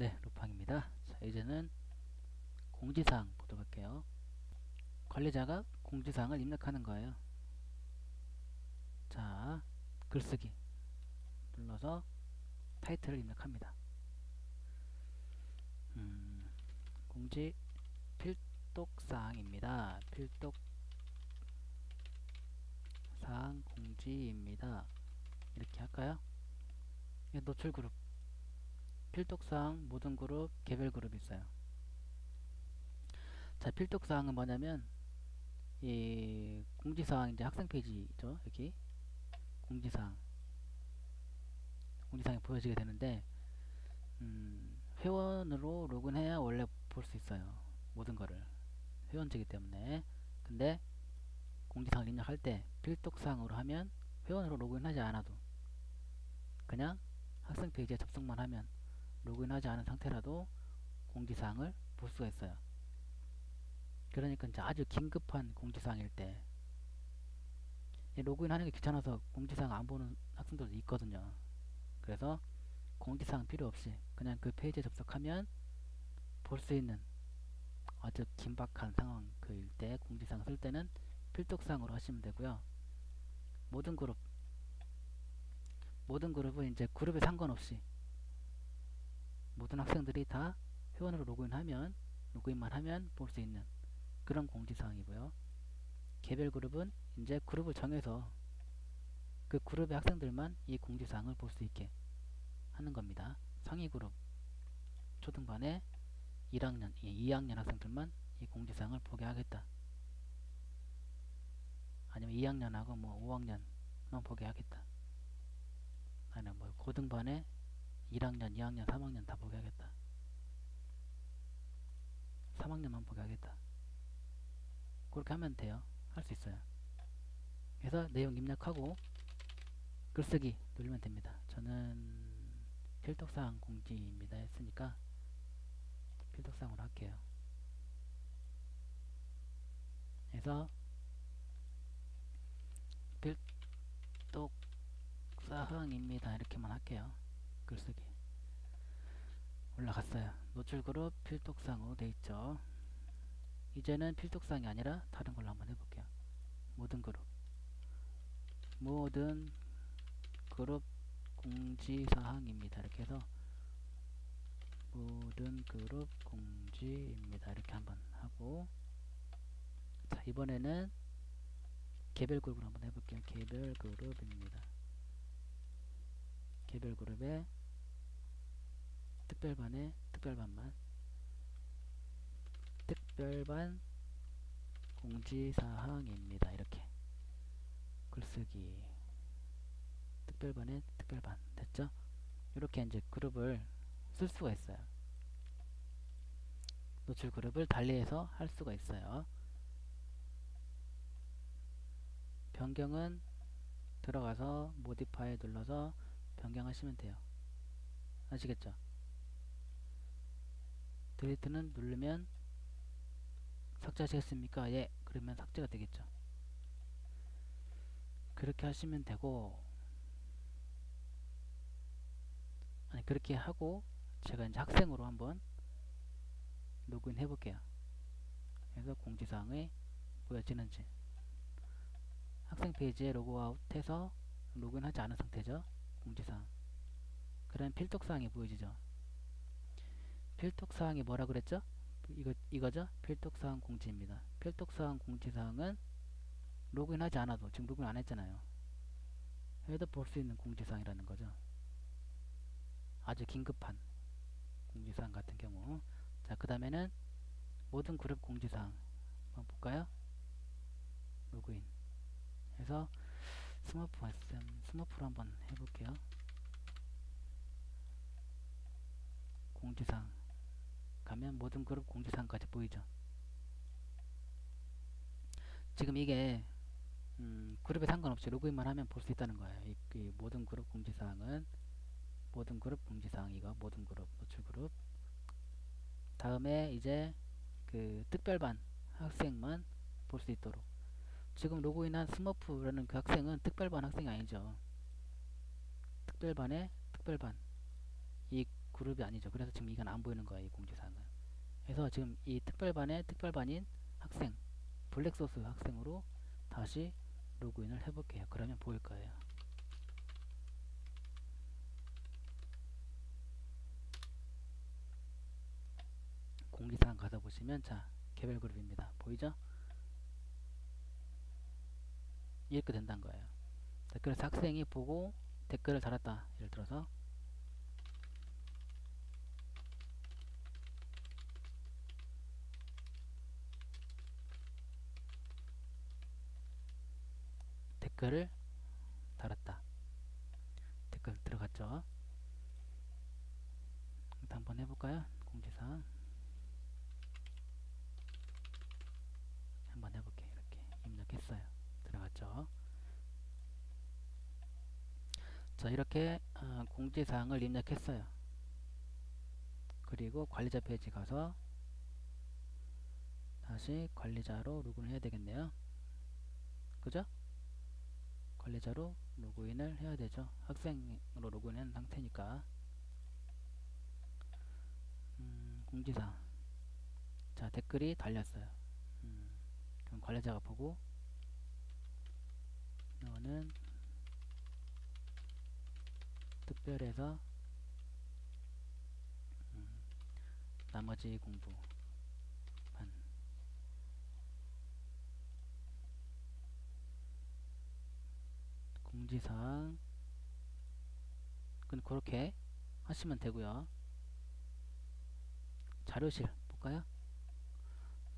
네, 루팡입니다. 자, 이제는 공지사항 보도록 할게요. 관리자가 공지사항을 입력하는 거예요. 자, 글쓰기 눌러서 타이틀을 입력합니다. 공지 필독사항입니다. 필독사항 공지입니다. 이렇게 할까요? 노출 그룹, 필독사항, 모든 그룹, 개별 그룹이 있어요. 자, 필독사항은 뭐냐면 이 공지사항 이제 학생 페이지죠. 여기 공지사항이 보여지게 되는데 회원으로 로그인해야 원래 볼 수 있어요. 모든 거를 회원제이기 때문에. 근데 공지사항을 입력할 때 필독사항으로 하면 회원으로 로그인하지 않아도 그냥 학생 페이지에 접속만 하면 로그인하지 않은 상태라도 공지사항을 볼 수가 있어요. 그러니까 이제 아주 긴급한 공지사항일 때 로그인하는 게 귀찮아서 공지사항 안 보는 학생들도 있거든요. 그래서 공지사항 필요 없이 그냥 그 페이지에 접속하면 볼 수 있는 아주 긴박한 상황일 때 공지사항 쓸 때는 필독사항으로 하시면 되고요. 모든 그룹은 이제 그룹에 상관없이 모든 학생들이 다 회원으로 로그인만 하면 볼 수 있는 그런 공지사항이고요. 개별 그룹은 이제 그룹을 정해서 그 그룹의 학생들만 이 공지사항을 볼 수 있게 하는 겁니다. 상위 그룹 초등반에 2학년 학생들만 이 공지사항을 보게 하겠다. 아니면 2학년하고 뭐 5학년만 보게 하겠다. 아니면 뭐 고등반에 1학년, 2학년, 3학년 다 보게 하겠다. 3학년만 보게 하겠다. 그렇게 하면 돼요. 할 수 있어요. 그래서 내용 입력하고 글쓰기 누르면 됩니다. 저는 필독사항 공지입니다 했으니까 필독사항으로 할게요. 그래서 필독사항입니다 이렇게만 할게요. 글쓰기 올라갔어요. 노출그룹 필독사항으로 돼있죠. 이제는 필독사항이 아니라 다른 걸로 한번 해볼게요. 모든 그룹 공지사항입니다 이렇게 해서 모든 그룹 공지입니다 이렇게 한번 하고, 자 이번에는 개별 그룹으로 한번 해볼게요. 개별 그룹입니다. 개별 그룹에 특별반에 특별반 공지사항입니다 이렇게 글쓰기 특별반에 특별반 됐죠? 이렇게 이제 그룹을 쓸 수가 있어요. 노출 그룹을 달리해서 할 수가 있어요. 변경은 들어가서 모디파이 눌러서 변경하시면 돼요. 아시겠죠? 딜리트는 누르면 삭제하시겠습니까? 예. 그러면 삭제가 되겠죠. 그렇게 하시면 되고, 아니 그렇게 하고 제가 이제 학생으로 한번 로그인 해볼게요. 그래서 공지사항이 보여지는지, 학생 페이지에 로그아웃해서 로그인하지 않은 상태죠. 공지사항. 그럼 필독사항이 보여지죠. 필독사항이 뭐라 그랬죠? 이거죠? 필독사항 공지입니다. 필독사항 공지사항은 로그인하지 않아도, 지금 로그인 안 했잖아요. 해도 볼 수 있는 공지사항이라는 거죠. 아주 긴급한 공지사항 같은 경우. 자, 그 다음에는 모든 그룹 공지사항 한번 볼까요? 로그인 해서 스머프로 한번 해볼게요. 공지사항 가면 모든 그룹 공지사항까지 보이죠. 지금 이게 그룹에 상관없이 로그인만 하면 볼 수 있다는 거예요. 이 모든 그룹 공지사항은 모든 그룹 공지사항, 이거 모든 그룹 노출 그룹. 다음에 이제 그 특별반 학생만 볼 수 있도록, 지금 로그인한 스머프라는 그 학생은 특별반 학생이 아니죠. 특별반에 특별반, 이 그룹이 아니죠. 그래서 지금 이건 안 보이는 거예요. 이 공지사항은. 그래서 지금 이 특별반의 특별반인 학생, 블랙소스 학생으로 다시 로그인을 해볼게요. 그러면 보일 거예요. 공지사항 가서 보시면 자, 개별 그룹입니다. 보이죠? 이렇게 된다는 거예요. 그래서 학생이 보고 댓글을 달았다. 예를 들어서 댓글을 달았다. 댓글 들어갔죠? 일단 한번 해볼까요? 공지사항 한번 해볼게요. 이렇게 입력했어요. 들어갔죠? 자, 이렇게 공지사항을 입력했어요. 그리고 관리자 페이지 가서 다시 관리자로 로그인 해야 되겠네요. 그죠? 관리자로 로그인을 해야 되죠. 학생으로 로그인한 상태니까. 공지사항. 자, 댓글이 달렸어요. 그럼 관리자가 보고 너는 특별해서 나머지 공부 반 공지사항 그렇게 하시면 되고요. 자료실 볼까요?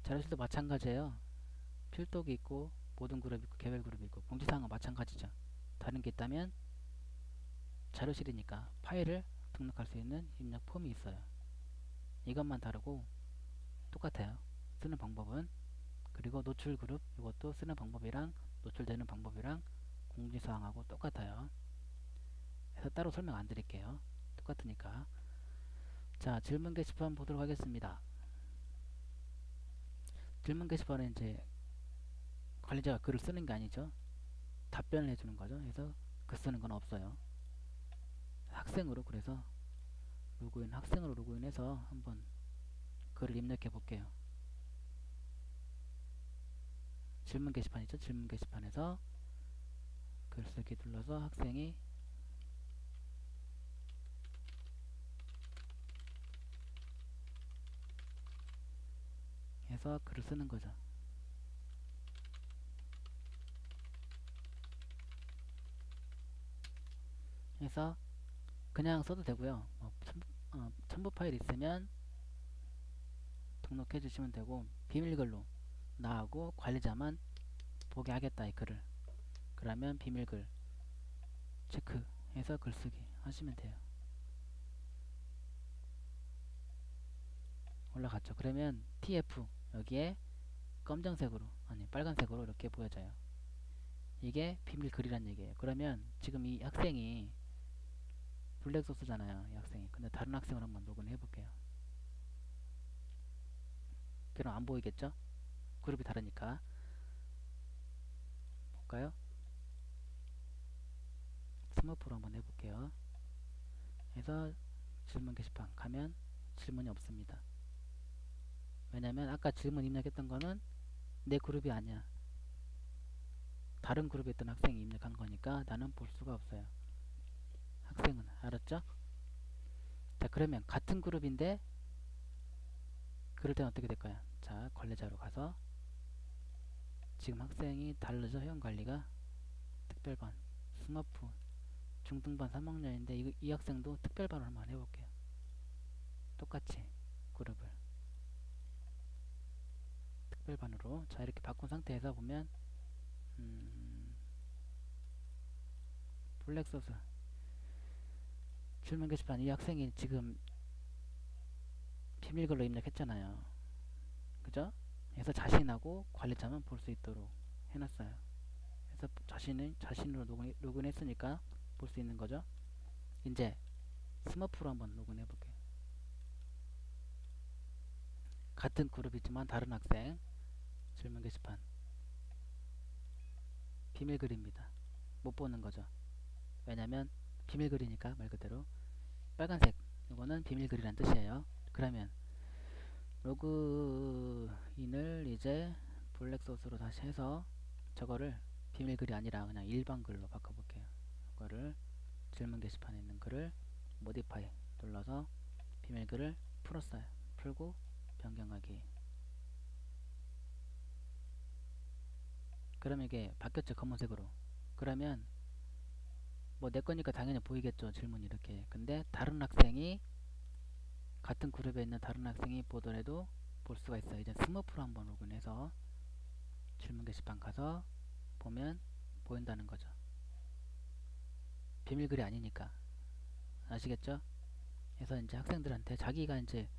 자료실도 마찬가지예요. 필독이 있고 모든 그룹이 있고 개별 그룹이 있고 공지사항은 마찬가지죠. 다른 게 있다면 자료실이니까 파일을 등록할 수 있는 입력 폼이 있어요. 이것만 다르고 똑같아요. 쓰는 방법은. 그리고 노출 그룹 이것도 쓰는 방법이랑 노출되는 방법이랑 공지사항하고 똑같아요. 그래서 따로 설명 안 드릴게요. 똑같으니까. 자, 질문 게시판 보도록 하겠습니다. 질문 게시판은 이제 관리자가 글을 쓰는 게 아니죠. 답변을 해주는 거죠. 그래서 글 쓰는 건 없어요. 학생으로 그래서 학생으로 로그인해서 한번 글을 입력해 볼게요. 질문 게시판 있죠? 질문 게시판에서 글쓰기 눌러서 학생이 해서 글을 쓰는 거죠. 해서 그냥 써도 되고요. 첨부 파일 있으면 등록해 주시면 되고 비밀글로 나하고 관리자만 보게 하겠다 이 글을. 그러면 비밀글 체크해서 글쓰기 하시면 돼요. 올라갔죠. 그러면 TF 여기에 검정색으로 아니 빨간색으로 이렇게 보여져요. 이게 비밀글이란 얘기예요. 그러면 지금 이 학생이 블랙소스잖아요. 이 학생이. 근데 다른 학생을 한번 로그인 해볼게요. 그럼 안 보이겠죠? 그룹이 다르니까. 볼까요? 스머프로 한번 해볼게요. 그래서 질문 게시판 가면 질문이 없습니다. 왜냐면 아까 질문 입력했던 거는 내 그룹이 아니야. 다른 그룹에 있던 학생이 입력한 거니까 나는 볼 수가 없어요. 학생은 알았죠? 자, 그러면 같은 그룹인데 그럴 때는 어떻게 될까요? 자, 관리자로 가서 지금 학생이 다르죠? 회원관리가 특별반, 스머프, 중등반 3학년인데 이 학생도 특별반으로 한번 해볼게요. 똑같이 그룹을 특별반으로 자 이렇게 바꾼 상태에서 보면 블랙소스 질문 게시판 이 학생이 지금 비밀글로 입력했잖아요. 그죠? 그래서 자신하고 관리자만 볼 수 있도록 해놨어요. 그래서 자신으로 로그인했으니까 볼 수 있는 거죠. 이제 스머프로 한번 로그인 해볼게요. 같은 그룹이지만 다른 학생 질문 게시판 비밀글입니다. 못 보는 거죠. 왜냐면 비밀글이니까 말 그대로 빨간색 이거는 비밀글이란 뜻이에요. 그러면 로그인을 이제 블랙소스로 다시 해서 저거를 비밀글이 아니라 그냥 일반 글로 바꿔볼게요. 이거를 질문 게시판에 있는 글을 모디파이 눌러서 비밀글을 풀었어요. 풀고 변경하기. 그러면 이게 바뀌었죠, 검은색으로. 그러면 뭐 내 거니까 당연히 보이겠죠, 질문이 이렇게. 근데 다른 학생이 같은 그룹에 있는 다른 학생이 보더라도 볼 수가 있어요. 이제 스머프로 한번 로그인해서 질문 게시판 가서 보면 보인다는 거죠. 비밀글이 아니니까. 아시겠죠? 그래서 이제 학생들한테 자기가 이제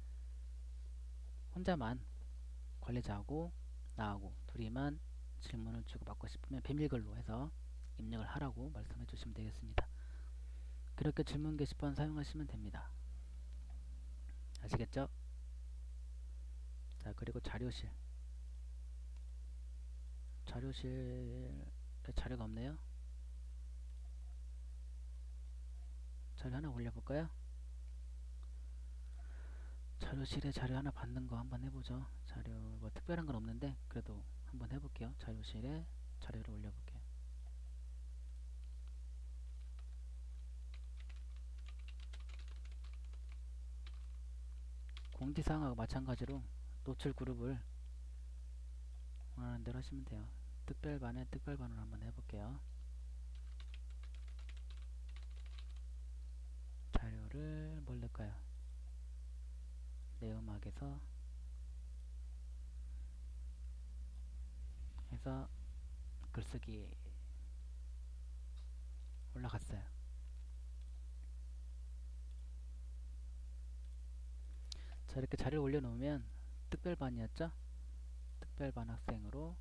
혼자만 관리자하고 나하고 둘이만 질문을 주고받고 싶으면 비밀글로 해서 입력을 하라고 말씀해 주시면 되겠습니다. 그렇게 질문 게시판 사용하시면 됩니다. 아시겠죠? 자, 그리고 자료실에 자료가 없네요. 자료 하나 올려볼까요? 자료실에 자료 하나 받는 거 한번 해보죠. 자료 뭐 특별한 건 없는데 그래도 한번 해볼게요. 자료실에 자료를 올려볼게요. 공지사항하고 마찬가지로 노출 그룹을 원하는 대로 하시면 돼요. 특별반에 특별반으로 한번 해볼게요. 자료를 뭘 넣을까요? 내음악에서 해서 글쓰기 올라갔어요. 자, 이렇게 자료를 올려놓으면 특별반이었죠? 특별반 학생으로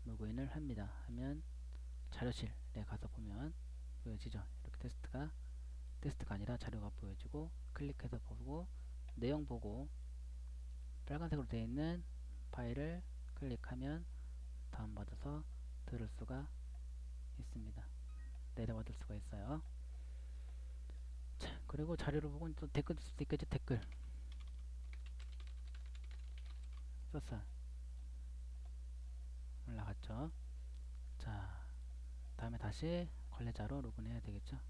로그인을 합니다. 하면 자료실에 가서 보면 보여지죠? 이렇게 테스트가 아니라 자료가 보여지고 클릭해서 보고 내용 보고 빨간색으로 되어 있는 파일을 클릭하면 다운받아서 들을 수가 있습니다. 내려받을 수가 있어요. 자, 그리고 자료를 보고 또 댓글 쓸 수도 있겠죠. 댓글 썼어. 올라갔죠. 자, 다음에 다시 관리자로 로그인해야 되겠죠.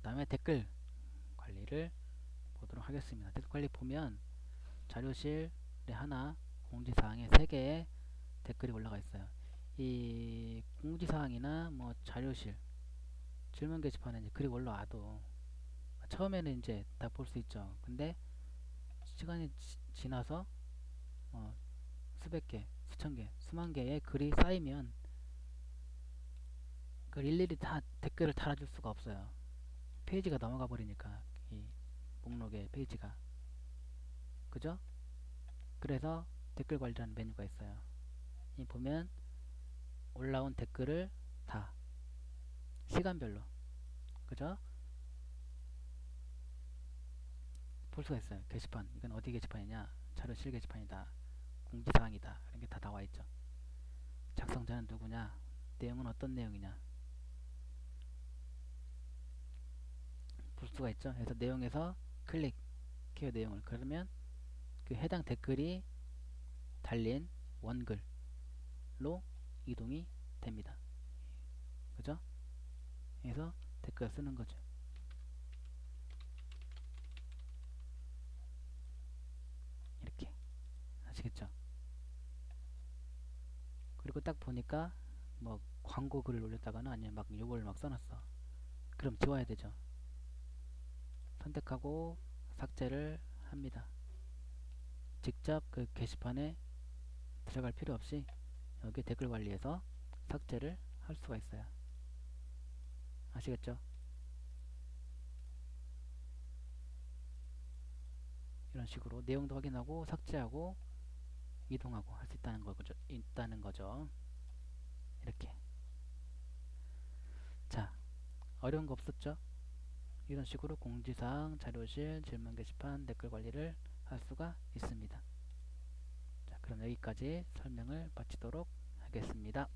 다음에 댓글 관리를 보도록 하겠습니다. 댓글 관리 보면 자료실에 하나, 공지사항에 3개의 댓글이 올라가 있어요. 이 공지사항이나 뭐 자료실, 질문 게시판에 이제 글이 올라와도 처음에는 이제 다 볼 수 있죠. 근데 시간이 지나서 수백 개, 수천 개, 수만 개의 글이 쌓이면 그걸 일일이 다 댓글을 달아줄 수가 없어요. 페이지가 넘어가 버리니까 이 목록의 페이지가, 그죠? 그래서 댓글 관리라는 메뉴가 있어요. 이 보면 올라온 댓글을 다 시간별로, 그죠? 볼 수가 있어요. 게시판, 이건 어디 게시판이냐, 자료실 게시판이다, 공지사항이다, 이런 게 다 나와 있죠. 작성자는 누구냐, 내용은 어떤 내용이냐 볼 수가 있죠. 그래서 내용에서 클릭해요. 내용을. 그러면 그 해당 댓글이 달린 원글로 이동이 됩니다. 그죠? 그래서 댓글 쓰는 거죠. 이렇게. 아시겠죠? 그리고 딱 보니까 뭐 광고 글을 올렸다거나 아니면 막 욕을 막 써놨어. 그럼 지워야 되죠. 선택하고 삭제를 합니다. 직접 그 게시판에 들어갈 필요 없이 여기 댓글 관리에서 삭제를 할 수가 있어요. 아시겠죠? 이런 식으로 내용도 확인하고 삭제하고 이동하고 할 수 있다는 거죠. 이렇게. 자, 어려운 거 없었죠? 이런 식으로 공지사항, 자료실, 질문 게시판, 댓글 관리를 할 수가 있습니다. 자, 그럼 여기까지 설명을 마치도록 하겠습니다.